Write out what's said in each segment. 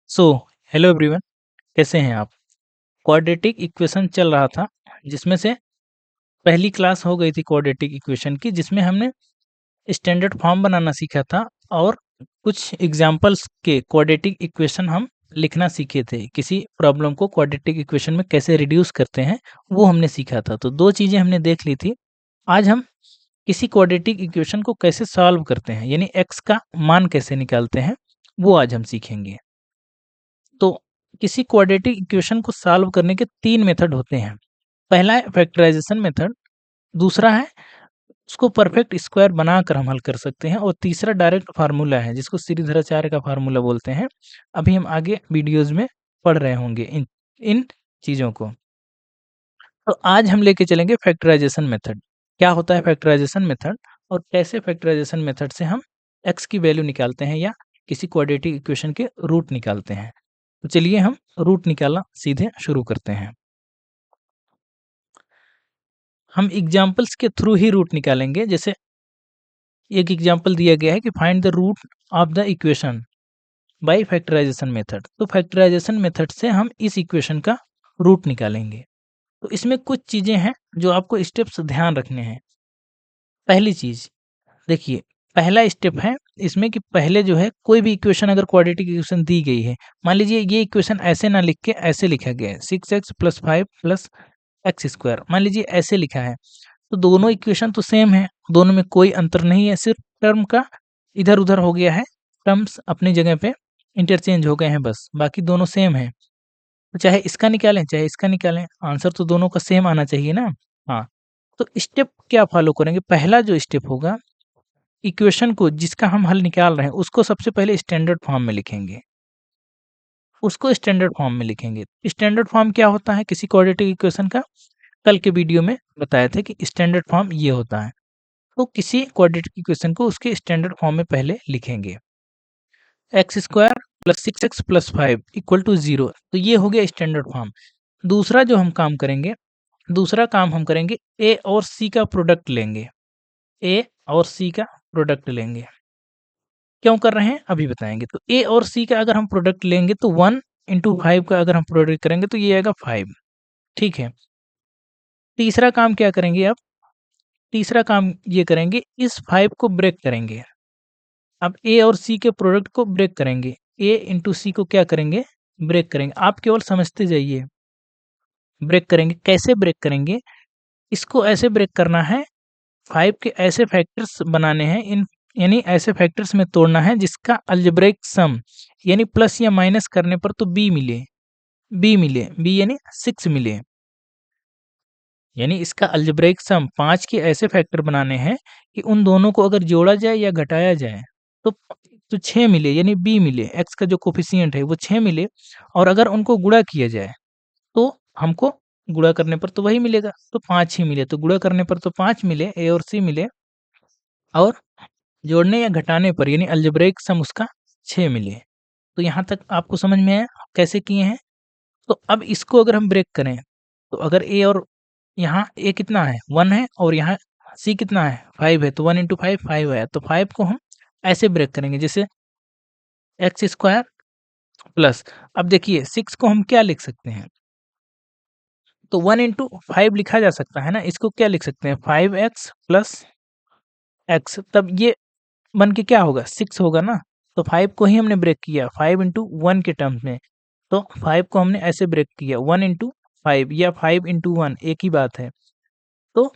So hello everyone, कैसे हैं आप? क्वाड्रेटिक इक्वेशन चल रहा था, जिसमें से पहली क्लास हो गई थी क्वाड्रेटिक इक्वेशन की, जिसमें हमने स्टैंडर्ड फॉर्म बनाना सीखा था और कुछ एग्जांपल्स के क्वाड्रेटिक इक्वेशन हम लिखना सीखे थे। किसी प्रॉब्लम को क्वाड्रेटिक इक्वेशन में कैसे रिड्यूस करते हैं, वो हमने सीखा था। तो दो चीज़ें हमने देख ली थी। आज हम किसी क्वाड्रेटिक इक्वेशन को कैसे सॉल्व करते हैं, यानी एक्स का मान कैसे निकालते हैं, वो आज हम सीखेंगे। तो किसी क्वाड्रेटिक इक्वेशन को सॉल्व करने के 3 मेथड होते हैं। पहला है फैक्टराइजेशन मेथड, दूसरा है उसको परफेक्ट स्क्वायर बनाकर हम हल कर सकते हैं और तीसरा डायरेक्ट फार्मूला है जिसको श्रीधराचार्य का फार्मूला बोलते हैं। अभी हम आगे वीडियोज़ में पढ़ रहे होंगे इन इन चीज़ों को। तो आज हम लेके चलेंगे फैक्टराइजेशन मेथड। क्या होता है फैक्टराइजेशन मेथड और कैसे फैक्टराइजेशन मेथड से हम एक्स की वैल्यू निकालते हैं या किसी क्वाड्रेटिक इक्वेशन के रूट निकालते हैं। तो चलिए हम रूट निकालना सीधे शुरू करते हैं। हम एग्जाम्पल्स के थ्रू ही रूट निकालेंगे। जैसे एक एग्जाम्पल दिया गया है कि find the root of the equation by factorisation method. तो फैक्टराइजेशन मेथड से हम इस इक्वेशन का रूट निकालेंगे। तो इसमें कुछ चीज़ें हैं जो आपको स्टेप्स ध्यान रखने हैं। पहली चीज़ देखिए, पहला स्टेप है इसमें कि पहले जो है कोई भी इक्वेशन अगर क्वाड्रेटिक इक्वेशन दी गई है, मान लीजिए ये इक्वेशन ऐसे ना लिख के ऐसे लिखा गया है 6x + 5 + x², मान लीजिए ऐसे लिखा है। तो दोनों इक्वेशन तो सेम है, दोनों में कोई अंतर नहीं है, सिर्फ टर्म का इधर-उधर हो गया है, टर्म्स अपनी जगह पे इंटरचेंज हो गए हैं बस, बाकी दोनों सेम है। तो चाहे इसका निकालें, चाहे इसका निकालें, आंसर तो दोनों का सेम आना चाहिए ना। हाँ, तो स्टेप क्या फॉलो करेंगे? पहला जो स्टेप होगा, इक्वेशन को जिसका हम हल निकाल रहे हैं, उसको सबसे पहले स्टैंडर्ड फॉर्म में लिखेंगे। उसको स्टैंडर्ड फॉर्म में लिखेंगे। स्टैंडर्ड फॉर्म क्या होता है किसी क्वाड्रेटिक इक्वेशन का? कल के वीडियो में बताए थे कि स्टैंडर्ड फॉर्म ये होता है। तो किसी क्वाड्रेटिक इक्वेशन को उसके स्टैंडर्ड फॉर्म में पहले लिखेंगे। x² + 6x + 5 = 0। तो ये हो गया स्टैंडर्ड फॉर्म। दूसरा जो हम काम करेंगे, दूसरा काम हम करेंगे, a और c का प्रोडक्ट लेंगे। a और c का प्रोडक्ट लेंगे। क्यों कर रहे हैं अभी बताएंगे। तो a और c का अगर हम प्रोडक्ट लेंगे तो 1 × 5 का अगर हम प्रोडक्ट करेंगे तो ये आएगा 5। ठीक है। तीसरा काम क्या करेंगे अब? तीसरा काम ये करेंगे, इस 5 को ब्रेक करेंगे। अब ए और सी के प्रोडक्ट को ब्रेक करेंगे। ए इंटू सी को क्या करेंगे? ब्रेक करेंगे। आप केवल समझते जाइए। ब्रेक करेंगे, कैसे ब्रेक करेंगे? इसको ऐसे ब्रेक करना है, 5 के ऐसे फैक्टर्स बनाने हैं, इन यानी ऐसे फैक्टर्स में तोड़ना है जिसका अलजेब्रिक सम यानी प्लस या माइनस करने पर तो बी यानी 6 मिले। यानी इसका अलजेब्रिक सम 5 के ऐसे फैक्टर बनाने हैं कि उन दोनों को अगर जोड़ा जाए या घटाया जाए तो 6 मिले, यानी बी मिले, एक्स का जो कोफिशिएंट है वो 6 मिले। और अगर उनको गुणा किया जाए तो हमको गुणा करने पर तो वही मिलेगा, तो 5 ही मिले। तो गुणा करने पर तो 5 मिले, ए और सी मिले, और जोड़ने या घटाने पर यानी अलजेब्रिक सम उसका 6 मिले। तो यहाँ तक आपको समझ में आया कैसे किए हैं? तो अब इसको अगर हम ब्रेक करें, तो अगर ए और यहाँ ए कितना है 1 है और यहाँ सी कितना है 5 है, तो 1 × 5 5 आया। तो 5 को हम ऐसे ब्रेक करेंगे, जैसे x² प्लस, अब देखिए 6 को हम क्या लिख सकते हैं? तो 1 × 5 लिखा जा सकता है ना, इसको क्या लिख सकते हैं? 5x + x, तब ये बन के क्या होगा? 6 होगा ना। तो 5 को ही हमने ब्रेक किया 5 × 1 के टर्म्स में। तो 5 को हमने ऐसे ब्रेक किया 1 × 5 या 5 × 1, एक ही बात है। तो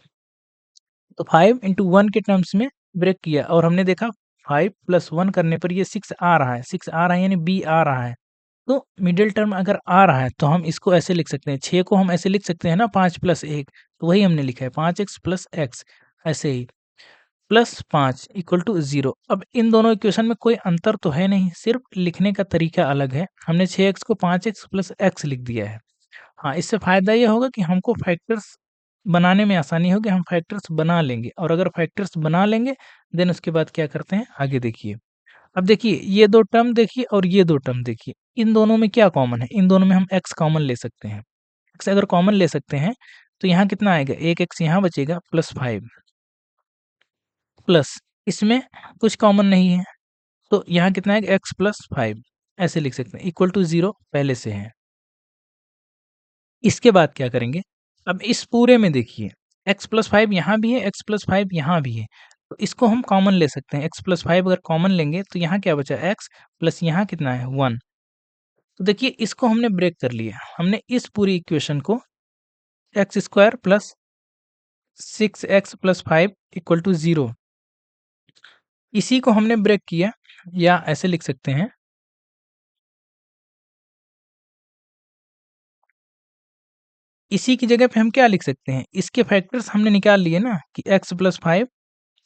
5 × 1 के टर्म्स में ब्रेक किया और हमने देखा 5 + 1 करने पर ये 6 आ रहा है, 6 आ रहा है यानी बी आ रहा है। तो मिडिल टर्म अगर आ रहा है तो हम इसको ऐसे लिख सकते हैं, 6 को हम ऐसे लिख सकते हैं ना 5 + 1, तो वही हमने लिखा है 5x + x, ऐसे ही +5 = 0। अब इन दोनों इक्वेशन में कोई अंतर तो है नहीं, सिर्फ लिखने का तरीका अलग है। हमने 6x को 5x + x लिख दिया है। हाँ, इससे फ़ायदा ये होगा कि हमको फैक्टर्स बनाने में आसानी होगी, हम फैक्टर्स बना लेंगे, और अगर फैक्टर्स बना लेंगे देन उसके बाद क्या करते हैं आगे देखिए। अब देखिए ये 2 टर्म देखिए और ये 2 टर्म देखिए, इन दोनों में क्या कॉमन है? इन दोनों में हम x कॉमन ले सकते हैं। x अगर कॉमन ले सकते हैं तो यहाँ कितना आएगा? 1 x यहाँ बचेगा +5, प्लस इसमें कुछ कॉमन नहीं है, तो यहाँ कितना आएगा? x + 5, ऐसे लिख सकते हैं, इक्वल टू 0 पहले से है। इसके बाद क्या करेंगे, अब इस पूरे में देखिए x प्लस 5 यहाँ भी है, x प्लस 5 यहाँ भी है, तो इसको हम कॉमन ले सकते हैं। x प्लस 5 अगर कॉमन लेंगे तो यहाँ क्या बचा, x प्लस यहाँ कितना है 1। तो देखिए इसको हमने ब्रेक कर लिया, हमने इस पूरी इक्वेशन को x square plus 6x plus 5 equal to 0, इसी को हमने ब्रेक किया, या ऐसे लिख सकते हैं, इसी की जगह पे हम क्या लिख सकते हैं, इसके फैक्टर्स हमने निकाल लिए ना कि x प्लस 5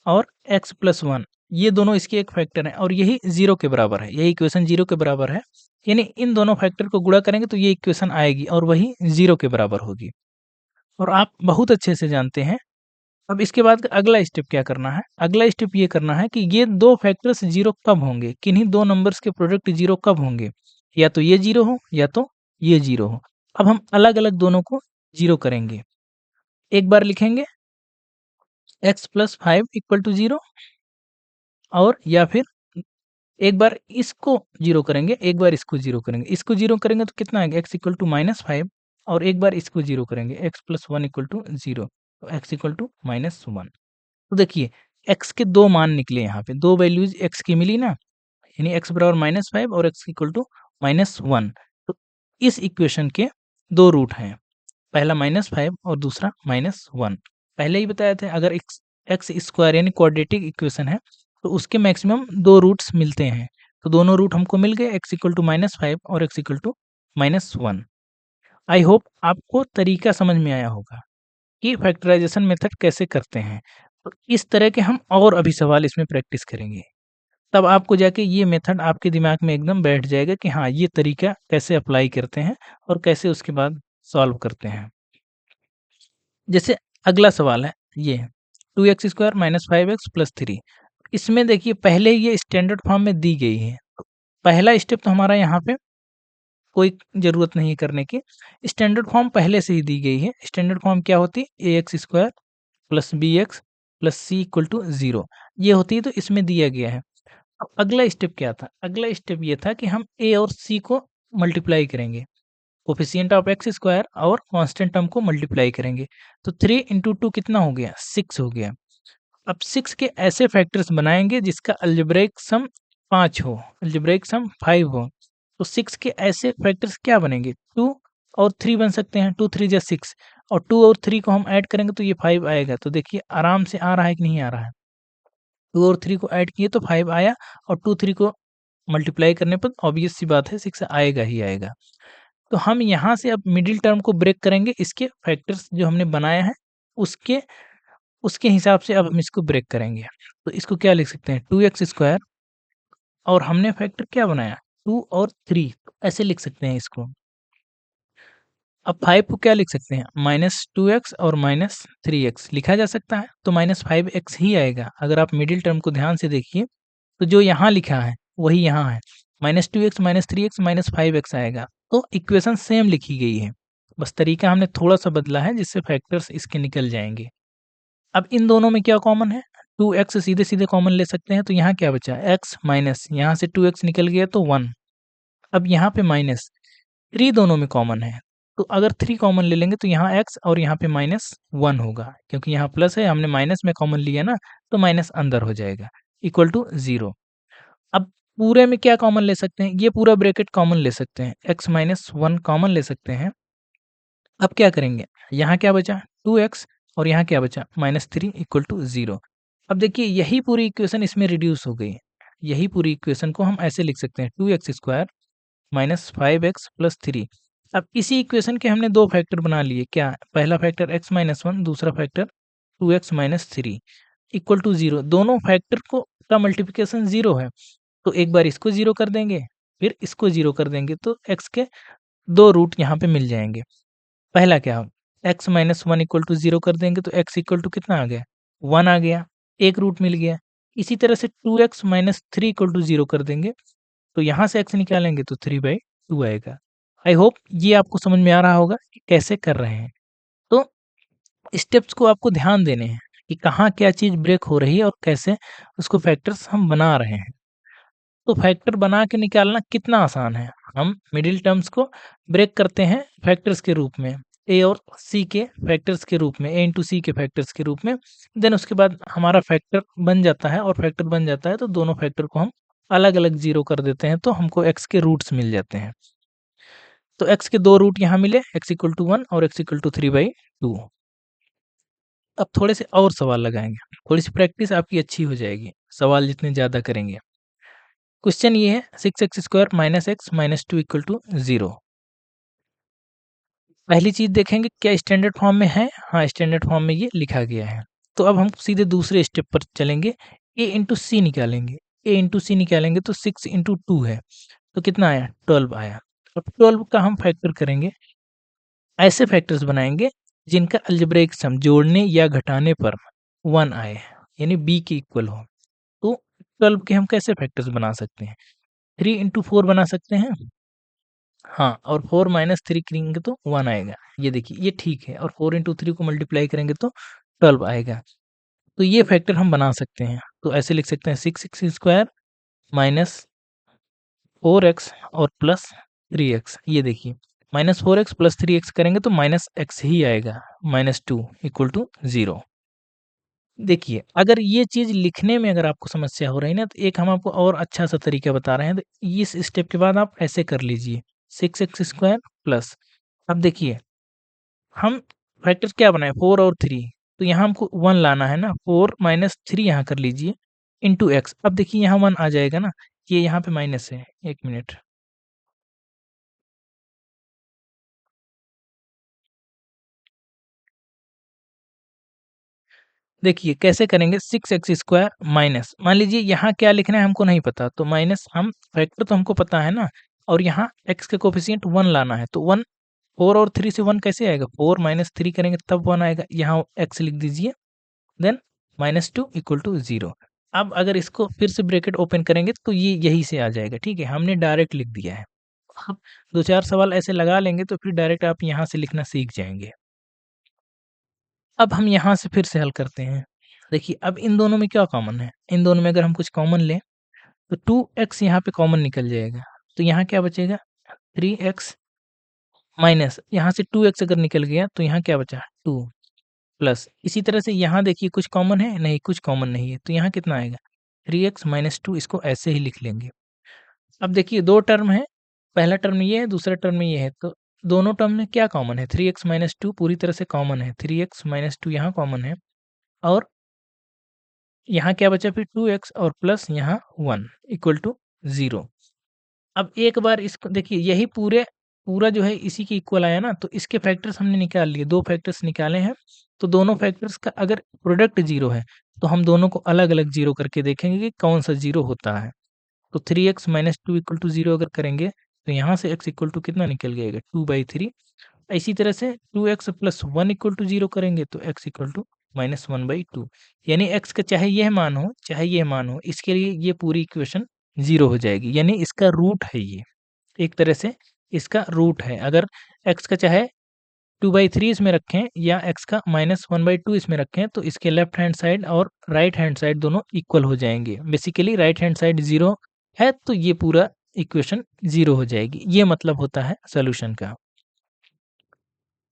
और x प्लस 1, ये दोनों इसके एक फैक्टर हैं और यही 0 के बराबर है, यही इक्वेशन 0 के बराबर है। यानी इन दोनों फैक्टर को गुणा करेंगे तो ये इक्वेशन आएगी और वही 0 के बराबर होगी, और आप बहुत अच्छे से जानते हैं। अब इसके बाद अगला स्टेप क्या करना है, अगला स्टेप ये करना है कि ये दो फैक्टर्स 0 कब होंगे, किन्हीं दो नंबर्स के प्रोडक्ट 0 कब होंगे, या तो ये 0 हो या तो ये 0 हो। अब हम अलग-अलग दोनों को 0 करेंगे। एक बार लिखेंगे x प्लस 5 इक्वल टू 0, और या फिर एक बार इसको 0 करेंगे, एक बार इसको 0 करेंगे। इसको 0 करेंगे तो कितना आएगा, x इक्वल टू -5, और एक बार इसको 0 करेंगे, x प्लस 1 इक्वल टू 0, तो x इक्वल टू -1। तो देखिए x के 2 मान निकले, यहाँ पे 2 वैल्यूज x की मिली ना, यानी x बराबर -5 और x इक्वल टू -1। तो इस इक्वेशन के 2 रूट हैं, पहला -5 और दूसरा -1। पहले ही बताया था, अगर एक्स स्क्वायर यानी क्वाड्रेटिक इक्वेशन है तो उसके मैक्सिमम 2 रूट्स मिलते हैं। तो दोनों रूट हमको मिल गए, x इक्वल टू -5 और x equal to -1। I hope आपको तरीका समझ में आया होगा कि फैक्टराइजेशन मेथड कैसे करते हैं। तो इस तरह के हम और अभी सवाल इसमें प्रैक्टिस करेंगे, तब आपको जाके ये मेथड आपके दिमाग में एकदम बैठ जाएगा कि हाँ, ये तरीका कैसे अप्लाई करते हैं और कैसे उसके बाद सॉल्व करते हैं। जैसे अगला सवाल है ये 2x square minus 5x plus 3। इसमें देखिए पहले ये स्टैंडर्ड फॉर्म में दी गई है। पहला स्टेप तो हमारा यहाँ पे कोई ज़रूरत नहीं है करने की, स्टैंडर्ड फॉर्म पहले से ही दी गई है। स्टैंडर्ड फॉर्म क्या होती है, ax square plus bx plus c equal to 0, ये होती है, तो इसमें दिया गया है। अब अगला स्टेप क्या था, अगला स्टेप ये था कि हम a और c को मल्टीप्लाई करेंगे, कोफिशिएंट ऑफ एक्स स्क्वायर और कांस्टेंट टर्म को मल्टीप्लाई करेंगे। तो 3 इंटू 2 कितना हो गया, 6 हो गया। अब 6 के ऐसे फैक्टर्स बनाएंगे जिसका अलजेब्रिक सम 5 हो, अलजेब्रिक सम 5 हो। तो 6 के ऐसे फैक्टर्स क्या बनेंगे, 2 और 3 बन सकते हैं, 2 3 जा 6, और 2 और 3 को हम ऐड करेंगे तो ये 5 आएगा। तो देखिए आराम से आ रहा है कि नहीं आ रहा है, 2 और 3 को ऐड किए तो 5 आया, और 2 3 को मल्टीप्लाई करने पर ऑब्वियस सी बात है 6 आएगा ही आएगा। तो हम यहाँ से अब मिडिल टर्म को ब्रेक करेंगे, इसके फैक्टर्स जो हमने बनाया है उसके उसके हिसाब से अब हम इसको ब्रेक करेंगे। तो इसको क्या लिख सकते हैं, 2x स्क्वायर, और हमने फैक्टर क्या बनाया, 2 और 3, ऐसे लिख सकते हैं इसको। अब 5 को क्या लिख सकते हैं, -2x और -3x लिखा जा सकता है, तो -5x ही आएगा। अगर आप मिडिल टर्म को ध्यान से देखिए तो जो यहाँ लिखा है वही यहाँ है, -2x -3x -5x आएगा। तो इक्वेशन सेम लिखी गई है, बस तरीका हमने थोड़ा-सा बदला है जिससे फैक्टर्स इसके निकल जाएँगे। अब इन दोनों में क्या कॉमन है, 2x सीधे-सीधे कॉमन ले सकते हैं, तो यहाँ क्या बचा, x माइनस यहाँ से 2x निकल गया तो 1। अब यहाँ पे माइनस 3 दोनों में कॉमन है, तो अगर 3 कॉमन ले लेंगे तो यहाँ x और यहाँ पे -1 होगा, क्योंकि यहाँ प्लस है, हमने माइनस में कॉमन लिया ना, तो माइनस अंदर हो जाएगा, इक्वल टू 0। अब पूरे में क्या कॉमन ले सकते हैं, ये पूरा ब्रैकेट कॉमन ले सकते हैं, x माइनस 1 कॉमन ले सकते हैं। अब क्या करेंगे, यहाँ क्या बचा 2x, और यहाँ क्या बचा -3 इक्वल टू 0। अब देखिए यही पूरी इक्वेशन इसमें रिड्यूस हो गई है। यही पूरी इक्वेशन को हम ऐसे लिख सकते हैं, 2x square minus 5x plus 3। अब इसी इक्वेशन के हमने 2 फैक्टर बना लिए, क्या, पहला फैक्टर x माइनस 1, दूसरा factor 2x minus 3 equal to 0। दोनों फैक्टर को का मल्टीप्लिकेशन 0 है, तो एक बार इसको 0 कर देंगे, फिर इसको 0 कर देंगे, तो x के 2 रूट यहाँ पे मिल जाएंगे। पहला क्या, x माइनस 1 इक्वल टू 0 कर देंगे तो x इक्वल टू कितना आ गया, 1 आ गया, एक रूट मिल गया। इसी तरह से 2x माइनस 3 इक्वल टू 0 कर देंगे, तो यहाँ से x निकालेंगे तो 3/2 आएगा। आई होप ये आपको समझ में आ रहा होगा कि कैसे कर रहे हैं। तो स्टेप्स को आपको ध्यान देने हैं कि कहाँ क्या चीज़ ब्रेक हो रही है और कैसे उसको फैक्टर्स हम बना रहे हैं। तो फैक्टर बना के निकालना कितना आसान है। हम मिडिल टर्म्स को ब्रेक करते हैं फैक्टर्स के रूप में, ए और सी के फैक्टर्स के रूप में, ए इंटू सी के फैक्टर्स के रूप में। देन उसके बाद हमारा फैक्टर बन जाता है, और फैक्टर बन जाता है तो दोनों फैक्टर को हम अलग-अलग ज़ीरो कर देते हैं, तो हमको x के रूट्स मिल जाते हैं। तो x के 2 रूट यहाँ मिले, x इक्वल टू 1 और x इक्वल टू 3/2। अब थोड़े से और सवाल लगाएँगे, थोड़ी-सी प्रैक्टिस आपकी अच्छी हो जाएगी, सवाल जितने ज़्यादा करेंगे। क्वेश्चन ये है 6x² - x - 2 = 0। पहली चीज़ देखेंगे क्या स्टैंडर्ड फॉर्म में है? हाँ, स्टैंडर्ड फॉर्म में ये लिखा गया है। तो अब हम सीधे दूसरे स्टेप पर चलेंगे, a इंटू सी निकालेंगे। a इंटू सी निकालेंगे तो 6 इंटू 2 है, तो कितना आया? 12 आया। अब 12 का हम फैक्टर करेंगे, ऐसे फैक्टर्स बनाएँगे जिनका अलजेब्रिक सम जोड़ने या घटाने पर 1 आए, यानी b के इक्वल हो। तो 12 के हम कैसे फैक्टर्स बना सकते हैं? 3 इंटू 4 बना सकते हैं। हाँ, और 4 माइनस 3 करेंगे तो 1 आएगा। ये देखिए, ये ठीक है, और 4 इंटू 3 को मल्टीप्लाई करेंगे तो 12 आएगा। तो ये फैक्टर हम बना सकते हैं। तो ऐसे लिख सकते हैं 6x² माइनस 4x और प्लस 3x। ये देखिए, माइनस 4x प्लस 3x करेंगे तो माइनस x ही आएगा, -2 = 0। देखिए, अगर ये चीज़ लिखने में अगर आपको समस्या हो रही है ना, तो एक हम आपको और अच्छा-सा तरीका बता रहे हैं, तो इस स्टेप के बाद आप ऐसे कर लीजिए, 6x² प्लस, अब देखिए, हम फैक्टर क्या बनाए 4 और 3, तो यहाँ हमको 1 लाना है ना, 4 माइनस 3 यहाँ कर लीजिए, इंटू x। अब देखिए यहाँ 1 आ जाएगा ना, ये यहाँ पे माइनस है, 1 मिनट। देखिए कैसे करेंगे, 6x² माइनस, मान लीजिए यहाँ क्या लिखना है हमको नहीं पता, तो माइनस, हम फैक्टर तो हमको पता है ना, और यहाँ x के कोएफ़िशिएंट 1 लाना है, तो 1, 4 और 3 से 1 कैसे आएगा? 4 माइनस 3 करेंगे तब 1 आएगा, यहाँ x लिख दीजिए, देन -2 = 0। अब अगर इसको फिर से ब्रैकेट ओपन करेंगे तो ये यहीं से आ जाएगा, ठीक है? हमने डायरेक्ट लिख दिया है। अब 2-4 सवाल ऐसे लगा लेंगे तो फिर डायरेक्ट आप यहाँ से लिखना सीख जाएँगे। अब हम यहाँ से फिर से हल करते हैं। देखिए, अब इन दोनों में क्या कॉमन है? इन दोनों में अगर हम कुछ कॉमन लें, तो 2x यहाँ पे कॉमन निकल जाएगा। तो यहाँ क्या बचेगा? 3x माइनस, यहाँ से 2x अगर निकल गया तो यहाँ क्या बचा? 2 प्लस, इसी तरह से यहाँ देखिए कुछ कॉमन है? नहीं, कुछ कॉमन नहीं है। तो यहाँ कितना आएगा? 3x - 2, इसको ऐसे ही लिख लेंगे। अब देखिए 2 टर्म है, पहला टर्म ये है, दूसरा टर्म ये है, तो दोनों टर्म में क्या कॉमन है? 3x - 2 पूरी तरह से कॉमन है। 3x - 2 यहाँ कॉमन है, और यहाँ क्या बचा फिर? 2x और प्लस यहाँ 1 = 0। अब एक बार इसको देखिए, यही पूरा जो है इसी के इक्वल आया ना, तो इसके फैक्टर्स हमने निकाल लिए, 2 फैक्टर्स निकाले हैं, तो दोनों फैक्टर्स का अगर प्रोडक्ट 0 है, तो हम दोनों को अलग-अलग 0 करके देखेंगे कि कौन-सा 0 होता है। तो 3x - 2 = 0 अगर करेंगे, तो यहाँ से x = कितना निकल जाएगा? 2/3। इसी तरह से 2x + 1 = 0 करेंगे, तो x = -1/2। यानी x का चाहे यह मान हो, चाहे यह मान हो, इसके लिए ये पूरी इक्वेशन 0 हो जाएगी, यानी इसका रूट है ये। एक तरह से इसका रूट है। अगर x का चाहे 2/3 इसमें रखें या x का -1/2 इसमें रखें, तो इसके लेफ्ट हैंड साइड और राइट हैंड साइड दोनों इक्वल हो जाएँगे। बेसिकली राइट हैंड साइड 0 है, तो ये पूरा इक्वेशन 0 हो जाएगी। ये मतलब होता है सॉल्यूशन का।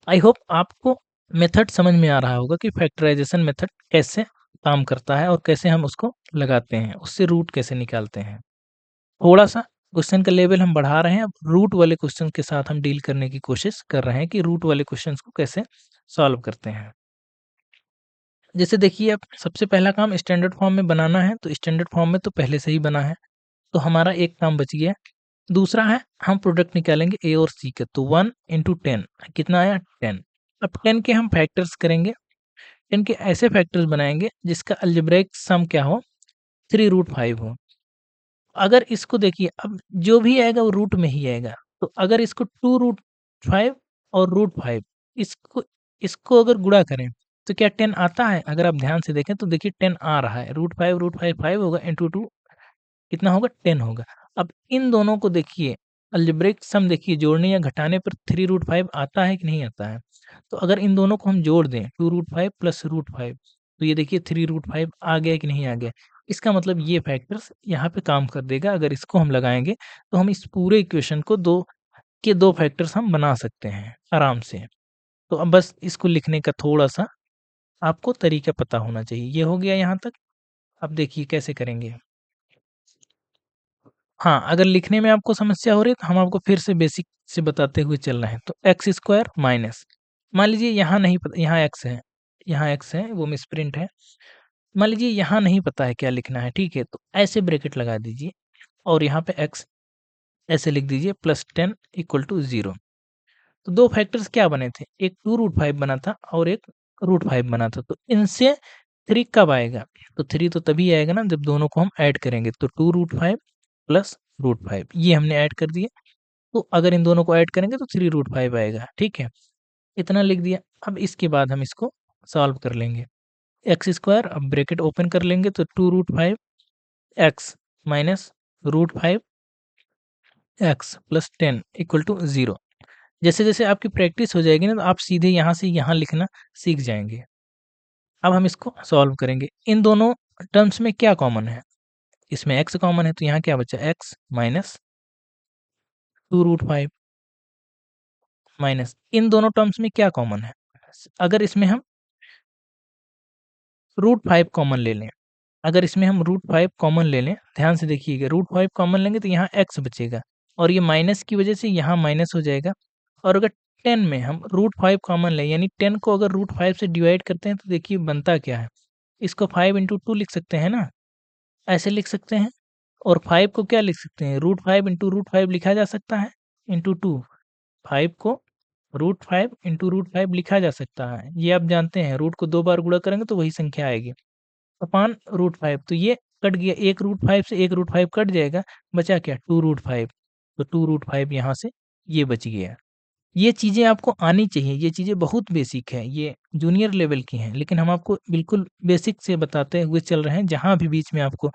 आई होप आपको मेथड समझ में आ रहा होगा कि फैक्टराइज़ेशन मेथड कैसे काम करता है और कैसे हम उसको लगाते हैं, उससे रूट कैसे निकालते हैं। थोड़ा-सा क्वेश्चन का लेवल हम बढ़ा रहे हैं, अब रूट वाले क्वेश्चन के साथ हम डील करने की कोशिश कर रहे हैं कि रूट वाले क्वेश्चंस को कैसे सॉल्व करते हैं। जैसे देखिए, अब सबसे पहला काम स्टैंडर्ड फॉर्म में बनाना है, तो स्टैंडर्ड फॉर्म में तो पहले से ही बना है, तो हमारा एक काम बच गया। दूसरा है, हम प्रोडक्ट निकालेंगे ए और सी का, तो 1 इंटू 10 कितना आया? 10। अब 10 के हम फैक्टर्स करेंगे, 10 के ऐसे फैक्टर्स बनाएंगे जिसका अलजेब्रिक सम क्या हो? 3√5 हो। अगर इसको देखिए, अब जो भी आएगा वो रूट में ही आएगा। तो अगर इसको 2√5 और √5, इसको इसको अगर गुणा करें, तो क्या 10 आता है? अगर आप ध्यान से देखें तो देखिए 10 आ रहा है। √5 5 होगा, इंटू 2 कितना होगा? 10 होगा। अब इन दोनों को देखिए, अलजेब्रिक सम देखिए, जोड़ने या घटाने पर 3√5 आता है कि नहीं आता है? तो अगर इन दोनों को हम जोड़ दें, 2√5 प्लस √5, तो ये देखिए 3√5 आ गया कि नहीं आ गया। इसका मतलब ये फैक्टर्स यहाँ पे काम कर देगा। अगर इसको हम लगाएँगे तो हम इस पूरे इक्वेशन को 2 फैक्टर्स हम बना सकते हैं आराम से। तो अब बस इसको लिखने का थोड़ा-सा आपको तरीका पता होना चाहिए। ये हो गया यहाँ तक। अब देखिए कैसे करेंगे। हाँ, अगर लिखने में आपको समस्या हो रही है तो हम आपको फिर से बेसिक से बताते हुए चल रहे हैं। तो एक्स स्क्वायर माइनस, मान लीजिए यहाँ नहीं पता, यहाँ एक्स है वो मिसप्रिंट है। मान लीजिए यहाँ नहीं पता है क्या लिखना है, ठीक है? तो ऐसे ब्रैकेट लगा दीजिए और यहाँ पे एक्स ऐसे लिख दीजिए +10 = 0। तो 2 फैक्टर्स क्या बने थे? एक 2√5 बना था और एक √5 बना था। तो इनसे 3 कब आएगा? तो 3 तो तभी आएगा ना जब दोनों को हम ऐड करेंगे। तो 2√5 प्लस √5 ये हमने ऐड कर दिए। तो अगर इन दोनों को ऐड करेंगे तो 3√5 आएगा, ठीक है? इतना लिख दिया। अब इसके बाद हम इसको सॉल्व कर लेंगे। एक्स स्क्वायर, अब ब्रैकेट ओपन कर लेंगे तो 2√5 एक्स माइनस √5 एक्स प्लस 10 = 0। जैसे-जैसे आपकी प्रैक्टिस हो जाएगी ना तो आप सीधे यहाँ से यहाँ लिखना सीख जाएँगे। अब हम इसको सॉल्व करेंगे। इन दोनों टर्म्स में क्या कॉमन है? इसमें x कॉमन है तो यहाँ क्या बचा x माइनस 2√5 माइनस इन दोनों टर्म्स में क्या कॉमन है? अगर इसमें हम √5 कॉमन ले लें, अगर इसमें हम √5 कॉमन ले लें, ध्यान से देखिएगा, √5 कॉमन लेंगे तो यहाँ x बचेगा और ये माइनस की वजह से यहाँ माइनस हो जाएगा। और अगर 10 में हम √5 कॉमन लें, यानी 10 को अगर √5 से डिवाइड करते हैं तो देखिए बनता क्या है? इसको 5 × 2 लिख सकते हैं ना? ऐसे लिख सकते हैं। और 5 को क्या लिख सकते हैं? √5 × √5 लिखा जा सकता है, इंटू 2। 5 को √5 × √5 लिखा जा सकता है। ये आप जानते हैं, रूट को 2 बार गुणा करेंगे तो वही संख्या आएगी। अपान √5, तो ये कट गया, एक √5 से एक √5 कट जाएगा, बचा क्या? 2√5। तो 2√5 यहाँ से ये बच गया। ये चीज़ें आपको आनी चाहिए, ये चीज़ें बहुत बेसिक हैं, ये जूनियर लेवल की हैं, लेकिन हम आपको बिल्कुल बेसिक से बताते हुए चल रहे हैं। जहाँ भी बीच में आपको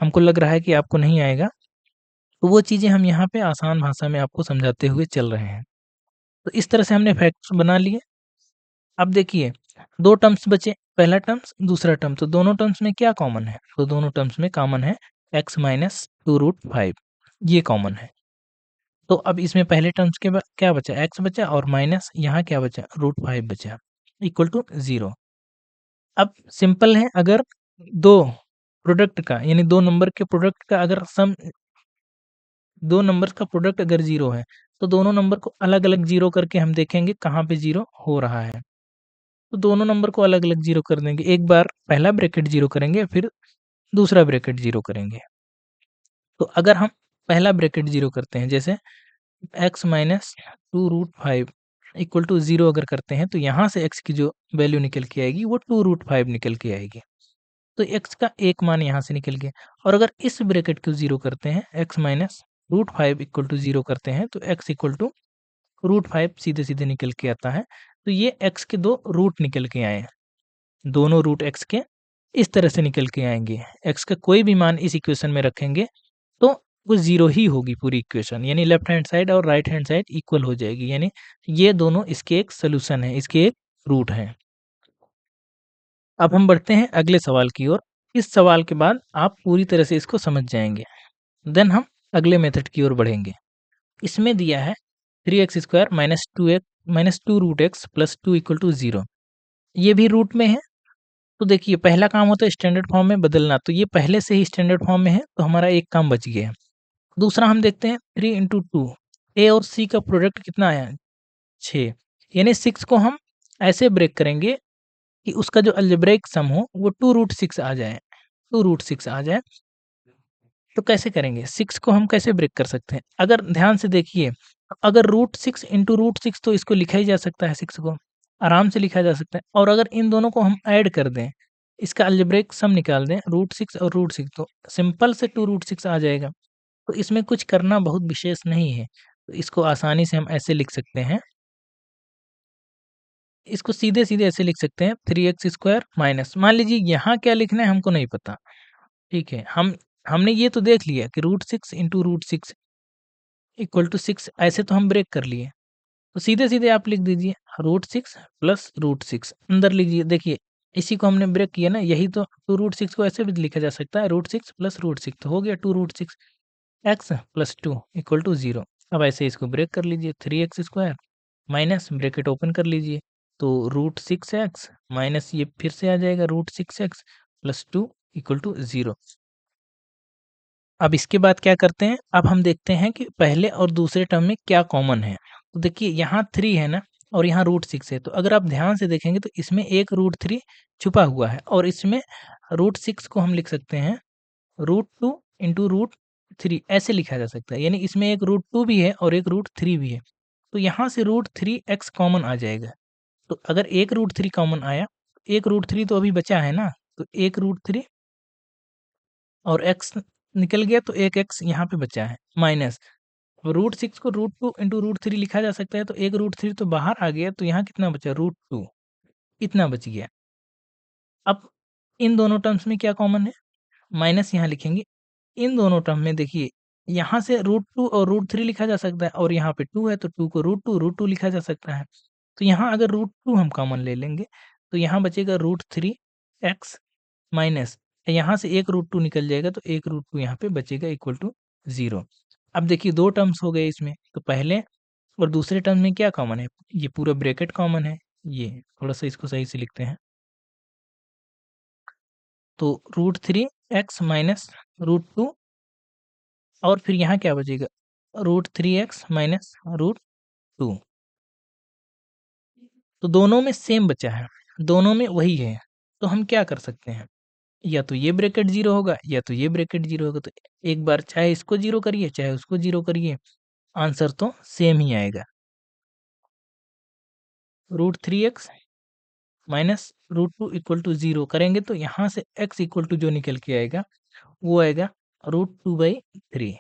हमको लग रहा है कि आपको नहीं आएगा, तो वो चीज़ें हम यहाँ पे आसान भाषा में आपको समझाते हुए चल रहे हैं। तो इस तरह से हमने फैक्ट्स बना लिए। अब देखिए 2 टर्म्स बचे, पहला टर्म्स, दूसरा टर्म, तो दोनों टर्म्स में क्या कॉमन है? तो दोनों टर्म्स में कॉमन है x माइनस 2√5, ये कॉमन है। तो अब इसमें पहले टर्म्स के बाद क्या बचा? x बचा और माइनस यहाँ क्या बचा? √5 बचा, इक्वल टू 0। अब सिंपल है, अगर 2 प्रोडक्ट का, यानी 2 नंबर के प्रोडक्ट का अगर सम, 2 नंबर्स का प्रोडक्ट अगर 0 है, तो दोनों नंबर को अलग-अलग 0 करके हम देखेंगे कहाँ पे 0 हो रहा है। तो दोनों नंबर को अलग-अलग 0 कर देंगे। एक बार पहला ब्रैकेट 0 करेंगे, फिर दूसरा ब्रैकेट 0 करेंगे। तो अगर हम पहला ब्रैकेट 0 करते हैं, जैसे x माइनस 2√5 इक्वल टू 0 अगर करते हैं, तो यहाँ से x की जो वैल्यू निकल के आएगी वो 2√5 निकल के आएगी। तो x का एक मान यहाँ से निकल गया। और अगर इस ब्रैकेट को 0 करते हैं, x माइनस √5 इक्वल टू 0 करते हैं, तो x इक्वल टू √5 सीधे-सीधे निकल के आता है। तो ये x के 2 रूट निकल के आए हैं। दोनों रूट x के इस तरह से निकल के आएँगे। x का कोई भी मान इस इक्वेशन में रखेंगे तो वो 0 ही होगी पूरी इक्वेशन, यानी लेफ्ट हैंड साइड और राइट हैंड साइड इक्वल हो जाएगी, यानी ये दोनों इसके एक सॉल्यूशन है, इसके एक रूट हैं। अब हम बढ़ते हैं अगले सवाल की ओर। इस सवाल के बाद आप पूरी तरह से इसको समझ जाएँगे। देन हम अगले मेथड की ओर बढ़ेंगे। इसमें दिया है 3x² minus 2x minus 2√x plus 2 equal to 0। ये भी रूट में है। तो देखिए पहला काम होता है स्टैंडर्ड फॉर्म में बदलना, तो ये पहले से ही स्टैंडर्ड फॉर्म में है, तो हमारा एक काम बच गया है। दूसरा हम देखते हैं 3 × 2, ए और सी का प्रोडक्ट कितना आया? 6, यानी 6 को हम ऐसे ब्रेक करेंगे कि उसका जो अलजेब्रिक सम हो वो 2√6 आ जाए, 2√6 आ जाए। तो कैसे करेंगे? 6 को हम कैसे ब्रेक कर सकते हैं? अगर ध्यान से देखिए, अगर √6 × √6 तो इसको लिखा ही जा सकता है, 6 को आराम से लिखा जा सकता है। और अगर इन दोनों को हम ऐड कर दें, इसका अलजेब्रिक सम निकाल दें, √6 और √6, तो सिंपल से 2√6 आ जाएगा। तो इसमें कुछ करना बहुत विशेष नहीं है। तो इसको आसानी से हम ऐसे लिख सकते हैं, इसको सीधे-सीधे ऐसे लिख सकते हैं 3x² माइनस, मान लीजिए यहाँ क्या लिखना है हमको नहीं पता, ठीक है? हमने ये तो देख लिया कि √6 × √6 इक्वल टू 6, ऐसे तो हम ब्रेक कर लिए। तो सीधे-सीधे आप लिख दीजिए √6 प्लस √6 अंदर लीजिए, देखिए इसी को हमने ब्रेक किया ना, यही तो 2√6 को ऐसे भी लिखा जा सकता है, √6 + √6 तो हो गया 2√6 x + 2 = 0। अब ऐसे इसको ब्रेक कर लीजिए, 3x² माइनस ब्रैकेट ओपन कर लीजिए, तो √6x माइनस ये फिर से आ जाएगा √6x + 2 = 0। अब इसके बाद क्या करते हैं, अब हम देखते हैं कि पहले और दूसरे टर्म में क्या कॉमन है। तो देखिए यहाँ 3 है ना, और यहाँ √6 है, तो अगर आप ध्यान से देखेंगे तो इसमें एक √3 छुपा हुआ है, और इसमें √6 को हम लिख सकते हैं √2 × √3 ऐसे लिखा जा सकता है, यानी इसमें एक √2 भी है और एक √3 भी है। तो यहाँ से √3x कॉमन आ जाएगा। तो अगर एक √3 कॉमन आया, एक √3 तो अभी बचा है ना, तो एक √3 और x निकल गया, तो एक x यहाँ पे बचा है, माइनस √6 को √2 × √3 लिखा जा सकता है, तो एक √3 तो बाहर आ गया, तो यहाँ कितना बचा, √2 इतना बच गया। अब इन दोनों टर्म्स में क्या कॉमन है, माइनस यहाँ लिखेंगे। इन दोनों टर्म में देखिए, यहाँ से √2 और √3 लिखा जा सकता है, और यहाँ पे 2 है, तो 2 को √2 लिखा जा सकता है। तो यहाँ अगर √2 हम कॉमन ले लेंगे, तो यहाँ बचेगा √3x माइनस यहाँ से एक √2 निकल जाएगा, तो एक √2 यहाँ पे बचेगा = 0। अब देखिए 2 टर्म्स हो गए इसमें, तो पहले और दूसरे टर्म में क्या कॉमन है, ये पूरा ब्रैकेट कॉमन है। ये थोड़ा-सा इसको सही से लिखते हैं। तो √3x माइनस √2, और फिर यहाँ क्या बचेगा, √3x माइनस √2। तो दोनों में सेम बचा है, दोनों में वही है। तो हम क्या कर सकते हैं, या तो ये ब्रैकेट 0 होगा, या तो ये ब्रैकेट 0 होगा। तो एक बार चाहे इसको 0 करिए, चाहे उसको 0 करिए, आंसर तो सेम ही आएगा। √3x माइनस √2 = 0 करेंगे, तो यहाँ से x = जो निकल के आएगा, वो आएगा √2/3।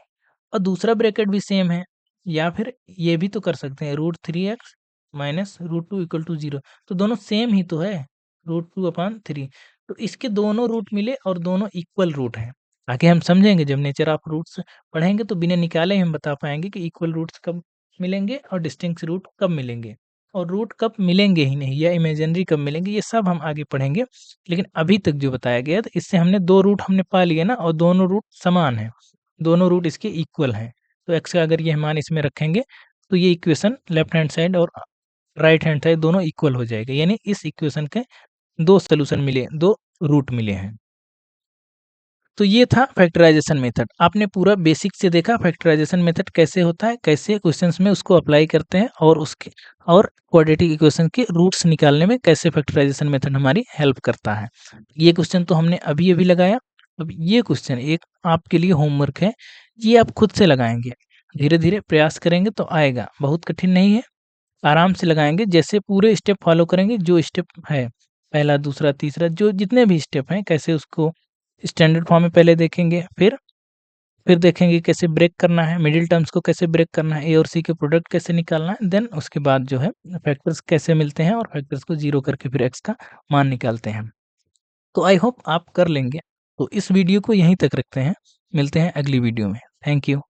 और दूसरा ब्रैकेट भी सेम है, या फिर ये भी तो कर सकते हैं, √3x माइनस √2 = 0। तो दोनों सेम ही तो है, √2/3। तो इसके दोनों रूट मिले और दोनों इक्वल रूट हैं। आगे हम समझेंगे, जब नेचर ऑफ रूट्स पढ़ेंगे तो बिना निकाले ही हम बता पाएंगे कि इक्वल रूट्स कब मिलेंगे और डिस्टिंक्ट रूट कब मिलेंगे, और रूट कब मिलेंगे ही नहीं, या इमेजिनरी कब मिलेंगे, ये सब हम आगे पढ़ेंगे। लेकिन अभी तक जो बताया गया, तो इससे हमने 2 रूट हमने पा लिए ना, और दोनों रूट समान हैं, दोनों रूट इसके इक्वल हैं। तो x का अगर ये मान इसमें रखेंगे, तो ये इक्वेशन लेफ्ट हैंड साइड और राइट हैंड साइड दोनों इक्वल हो जाएगा, यानी इस इक्वेशन के 2 सॉल्यूशन मिले, 2 रूट मिले हैं। तो ये था फैक्टराइजेशन मेथड। आपने पूरा बेसिक से देखा फैक्टराइजेशन मेथड कैसे होता है, कैसे क्वेश्चंस में उसको अप्लाई करते हैं, और उसके और क्वाड्रेटिक इक्वेशन के रूट्स निकालने में कैसे फैक्टराइजेशन मेथड हमारी हेल्प करता है। ये क्वेश्चन तो हमने अभी लगाया। अब ये क्वेश्चन एक आपके लिए होमवर्क है, ये आप खुद से लगाएंगे, धीरे धीरे प्रयास करेंगे तो आएगा, बहुत कठिन नहीं है, आराम से लगाएंगे। जैसे पूरे स्टेप फॉलो करेंगे, जो स्टेप है पहला दूसरा तीसरा, जो जितने भी स्टेप हैं, कैसे उसको स्टैंडर्ड फॉर्म में पहले देखेंगे, फिर देखेंगे कैसे ब्रेक करना है, मिडिल टर्म्स को कैसे ब्रेक करना है, ए और सी के प्रोडक्ट कैसे निकालना है, देन उसके बाद जो है फैक्टर्स कैसे मिलते हैं, और फैक्टर्स को 0 करके फिर एक्स का मान निकालते हैं। तो आई होप आप कर लेंगे। तो इस वीडियो को यहीं तक रखते हैं, मिलते हैं अगली वीडियो में। Thank you.